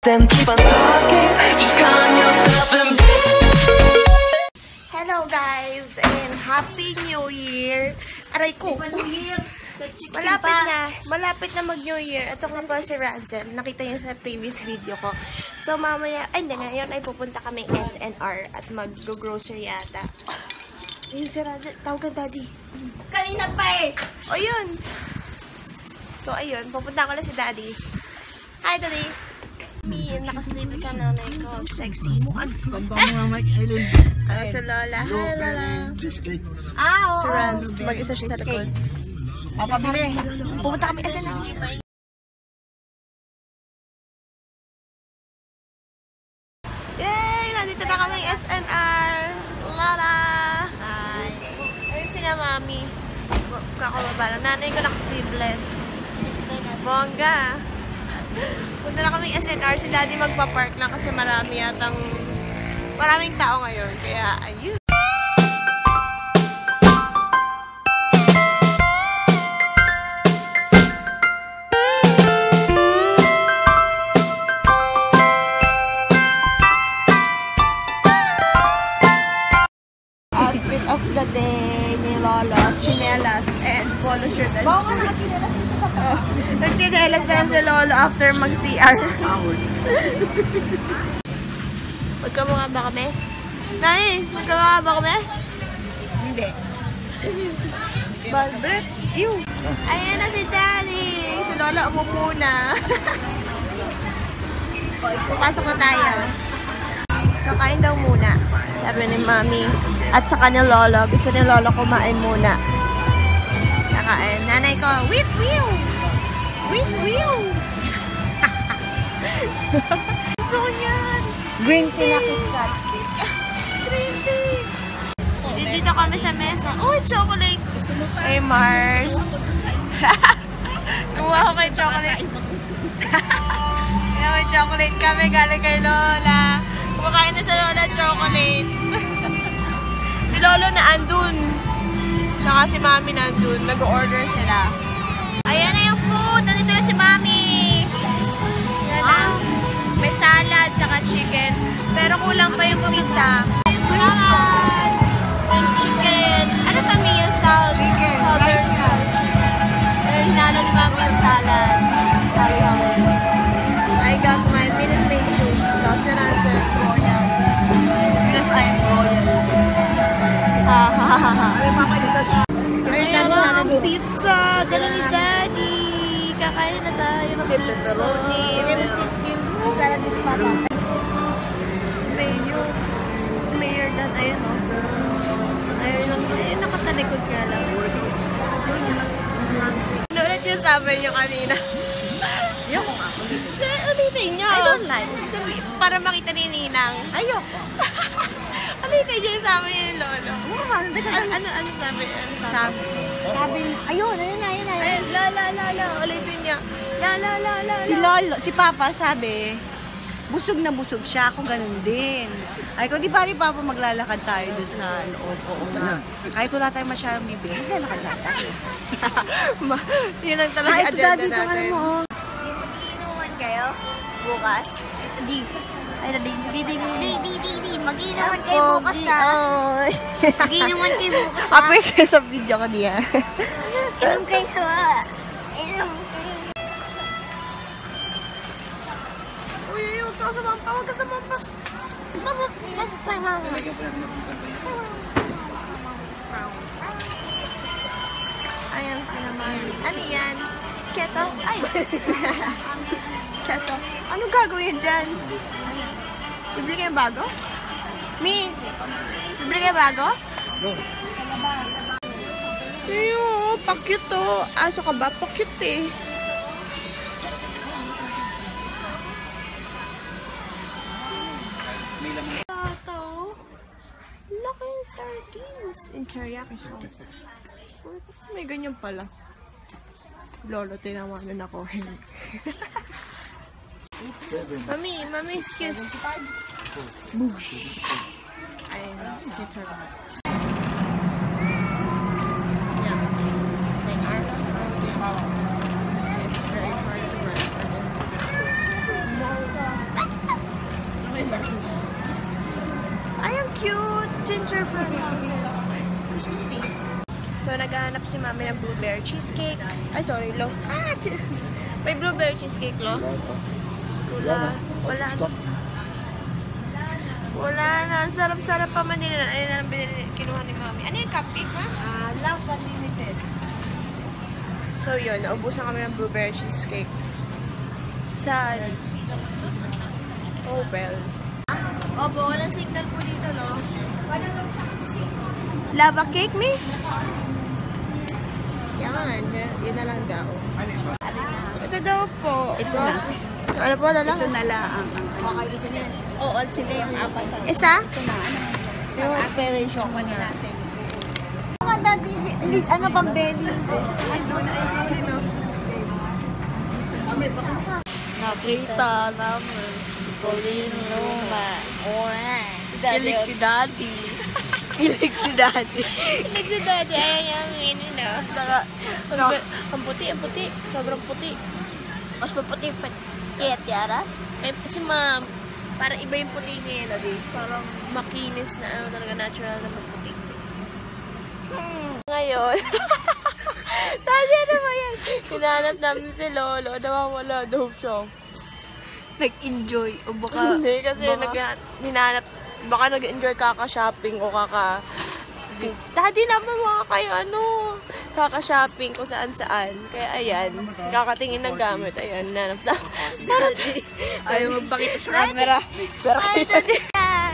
Then keep on talking, just calm yourself and hello guys, and Happy New Year! Aray ko! Malapit na mag-New Year. Ito nga po si Razel. Nakita niyo sa previous video ko. So mamaya, hindi, ngayon ay pupunta kaming SNR at mag-grocery yata. Ayun si Razel. Tawag ka, Daddy. Kanina pa eh. O yun. So ayun, pupunta ko na si Daddy. Hi, Daddy. Me, nakasleep sa nanay ko. Sexy. Ganda mo nga, Mike Eileen. Si Lola. Hi, Lola. Cheesecake. Si Rans. Mag-isa siya sa likod. Papabili. Pupunta kami kasi ng yay! Nandito na kami SNR. Lala! Hi! Ayun sila mami. Kakababa lang. Nanay ko naka-sleeveless. Bongga! Punta na kami SNR. Si Daddy magpa-park lang kasi maraming tao ngayon. Kaya ayun. Outfit of the day ni Lolo, chinelas and polo shirt and shoes. Nag-chinelas na lang si Lolo after mag-CR. Magkamukha ba kami? Nay, magkamukha ba kami? Hindi. Balbret, ew! Ayan na si Daddy! Si Lolo umupo na. Pasok na tayo. Kakain daw muna, sabi ni Mami. At saka ni Lolo, gusto ni Lolo kumain muna. Kakain. Nanay ko, whip whew! Whip whew! Gusto ko yan! Green tea na KitKat. Green tea! Dito kami sa mesa. Uy, chocolate! Hey, Mars! Kumuha ko kay chocolate. May chocolate kami galing kay Lola. Kumakain na sa Lola chocolate. Si Lolo na andun. Tsaka si Mami na andun. Nag-order sila. Ayan na yung food. Nandito na si Mami. Yan na. May salad, saka chicken. Pero kulang pa yung pizza. Salad! And chicken. Ano kami yung salad? Chicken. Pero hinalo ni Mami yung salad. I got my Minute Maid juice. Kasi nasa royal. Because I am royal. Ay, papalito siya. Ayan na ang pizza. Dala ni Daddy. Kakain na tayo ng pizza. Yung salad ni Papa. Si Mayor Dan. Ayun o. Ayun, nakatalikod nga lang. Ano ulit yung sabi niyo kanina? Ayoko nga. Ulitin niyo. I don't like. Para makita ni Ninang. Ayoko. Ulitin niyo yung sabi ni Lolo. Ano sabi? Sabi, ayun. Ayun, la. Ulitin niya. La. Si Lolo, si Papa sabi, busog na busog siya. Ako ganun din. Ay, kung di ba ni Papa maglalakad tayo dun sa loob. Oo nga. Kahit wala tayong masyadong bibig, maglalakad lang tayo. Yun ang talaga Ito agenda dito natin. ano mo. Mag-iinuman kayo bukas? Di. Ay, Di. Mag-iinuman kayo bukas ha. Mag-iinuman kayo bukas ha. Apoy kayo sa video ko niya. Inom kayo ha. Inom. Uy, huwag ka sumampa. Huwag ka sumampa. Ayan sila Mami. Ano yan? Keto? Ay! Keto. Anong gagawin dyan? Bibili kayo bago? Mi! Bibili kayo bago? Tiyo, pa-cute to. Aso ka ba? Pa-cute eh. Tato. Laking sardines. In teriyaki sauce. May ganyan pala. Lolo, tinawanan ako. Mami, excuse. Boosh. Ayun, hit her back. Yeah. My arms are it's very hard to rest. Ay, ang cute! Gingerbread cookies. Christmas tree. So, naghahanap si Mami ng blueberry cheesecake. Ay, sorry, lo. May blueberry cheesecake, lo? Wala. Wala na. Wala na. Ang sarap-sarap pa man nila. Ayun na lang kinuha ni Mami. Ano yung cupcake, ma? Love Unlimited. So, yun. Naubusan kami ng blueberry cheesecake. Sad. Oh, well. Opo, walang signal po dito, no? Lava cake, me? Yan. Yun na lang daw. Ito daw po. Ito na. Ano po, lalang? Ito na lang. Okay, isa niya. Oo, sila yung apat. Isa? Ito na, yung operation ko na natin. Ano pang belly? Nakita namin si Pauline Luna. Kilig si Daddy. Kilig si Daddy. Nagdadadi. Ayan yung no? Ang puti, ang puti. Sobrang puti. Mas maputi pa. Kaya, Tiara? Eh, kasi parang iba yung puti niya, no, di? Parang makinis na, ano talaga, natural na maputi. Ngayon, tayo na ba yan? Hinanap namin si Lolo, nawawala daw siya. Nag-enjoy. O baka... Hindi, kasi hinanap, baka nag-enjoy kaka-shopping o Daddy naman mga kayo, kaka-shopping kung saan-saan. Kaya ayan, kakatingin ng gamit. Ayan, nanap na. Ayaw magpakita sa camera. Pero kita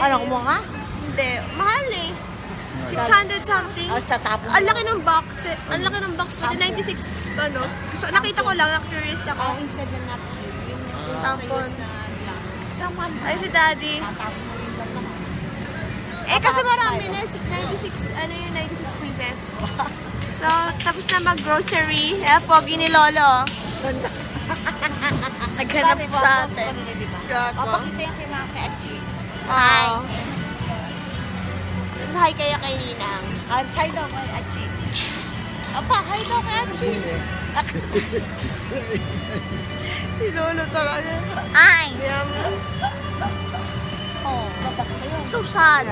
ano, kumuha ka? Hindi, mahal eh. 600 something. Tatapos. Ang laki ng box. Ang laki ng box. 96, So, nakita ko lang, na-curious ako. Instead na natin. Tampon. Ay, si Daddy. Eh, kasi marami na, 96 pieces. So, tapos na mag-grocery. Pogi ni Lolo. Naghanap sa atin. Papakita yung kay mga Kachi. Hi. Hi kaya kay Ninang. Hi daw kay Achi. Apa, hi daw kay Achi. Si Lolo talaga. Ay! Oh, So sad.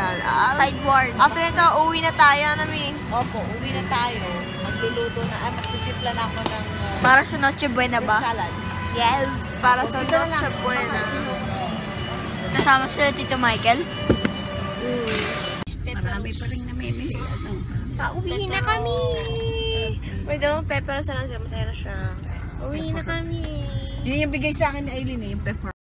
Sidewards. After ito, uwi na tayo, Nami. opo, uwi na tayo. Magluluto na. Magtitipla na ako ng Para sa Noche Buena ba? salad. Yes, para sa Dito na lang. Noche Buena. Kasama si Tito Michael. Marami pa rin namimili. Pauwi na kami! May dalawang peppers na lang siya. Masaya na siya. Uwi na kami. Yun yung bigay sa akin ni Aileen yung pepper.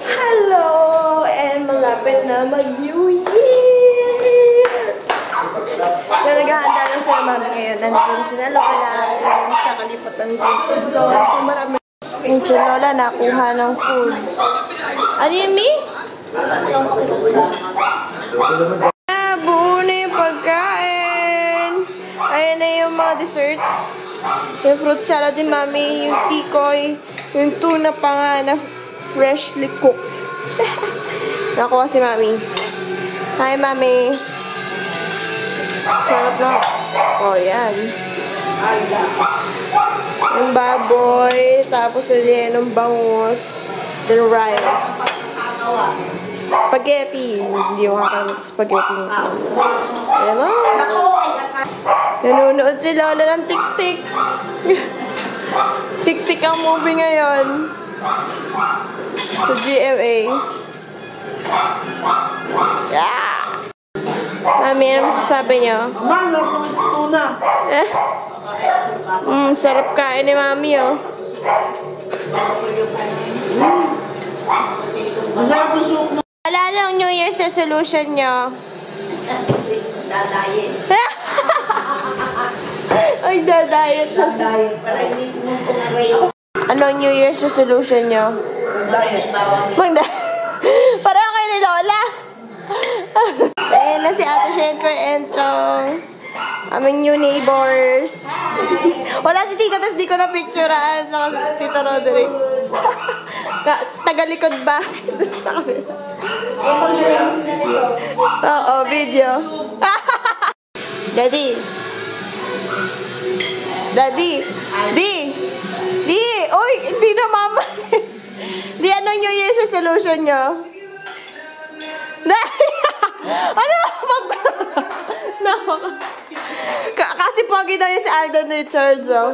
Hello! And malapit na mag-New Year! So, naghahanda lang sila mami ngayon. Nandito si na Lola. And mas kakalipat ng drinks doon. So, marami. Yung si Lola nakuha ng food. Ano yun, Mi? Buo na yung pagkain. Ayan na yung mga desserts. Yung fruit salad din, Mami. Yung tikoy. Yung tuna pa nga na freshly cooked. Nakuha si Mami. Hi, Mami. Sarap na. Oh, yan. Yung baboy. Tapos yung ng bangus. Then rice. Spaghetti. Hindi mo kakalamat spaghetti. Ayan o. Nanunood si Lola ng tik-tik. Tik-tik ang movie ngayon. Sa GMA. Yeah! Mami, ano masasabi niyo? Sarap kain ni Mami, oh. Masarap yung soup mo. Wala lang New Year's resolution niyo. Dadayet. Ay, dadayet. Dadayet. Para inisip mo kung arayo. Anong New Year's resolution niyo? Dadayet. Parang kayo ni Lola. Ayan na si Ate Shen ko and Chong. Aming new neighbors. Wala si Tita, tapos di ko na picturean. Saka si Tito Roderick. Tagalikod ba? Sa kanila. Oo, video. Daddy. Daddy. Di. Uy, hindi na mama. Di, ano New Year's resolution nyo? Ano? No. Kasi pogi daw yung si Alden Richards, oh.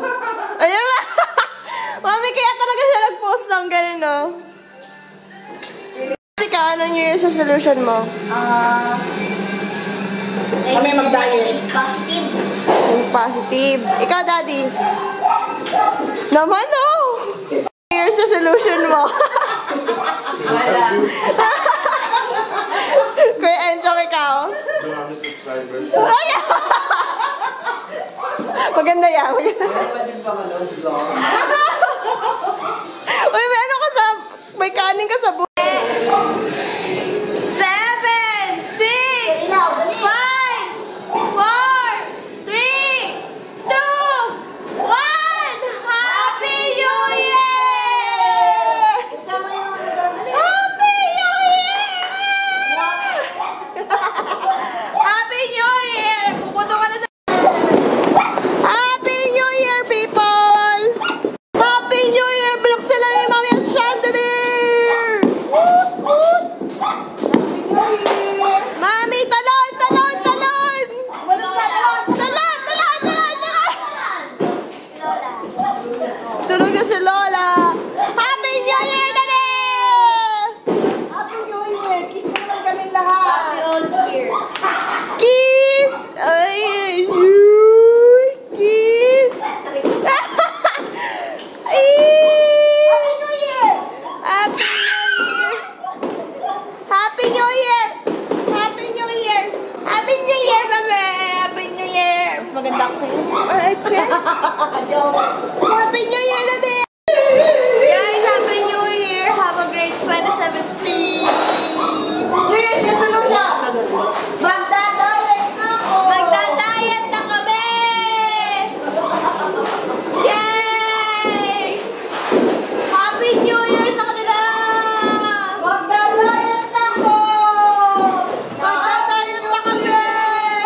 Ayun ba? Mami, kaya talaga siya nag-post ng ganun, oh. Kasi ka, ano New Year's resolution mo? Kami mag-diet. Positive. Yung positive. Ikaw, Daddy? Naman, oh. New Year's resolution mo. Wala. Kuya Enchong, ikaw? Maganda yan. Uy, may ano ka sa... May kanin ka sa buhay. 7, 6, 5, 4, 3, 2, 1. Happy New Year! Happy New Year! Happy New Year! Pupunto ka na sa... Happy New Year, people! Happy New Year! Binuksan na ni Mami ang chandelier! Woot, woot! Mami, talon! Talon! Talon! Talon! Talon! Talon! Talon! Tulog na si Lola! Happy New Year, Daddy! Happy New Year! Kiss mo naman kami lahat! Happy Old Year! Kiss! Ay, kiss! Ay! Happy New Year! Happy New Year! Happy New Year! Happy New Year! Happy New Year, mami! Happy New Year! Mas maganda ako sa'yo. Ay, check! Happy New Year na din! Guys, Happy New Year! Have a great 2017! New Year's resolution! Magdadiet na ako! Magda-diet na kami! Yay! Happy New Year sa kanila! Magdadiet na ako! Magda-diet na kami!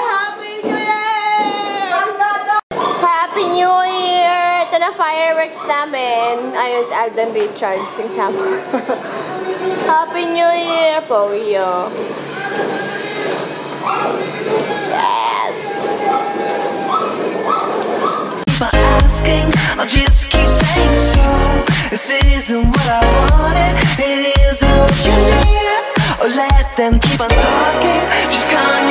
Happy New Year! Magdadiet! Happy New Year! Ito na fireworks namin. Ayun si Alden Richards. Yung sama. Happy New Year po, yo. Yes! Keep on asking, I'll just keep saying so. This isn't what I wanted, it isn't what you need. Oh, let them keep on talking, just calm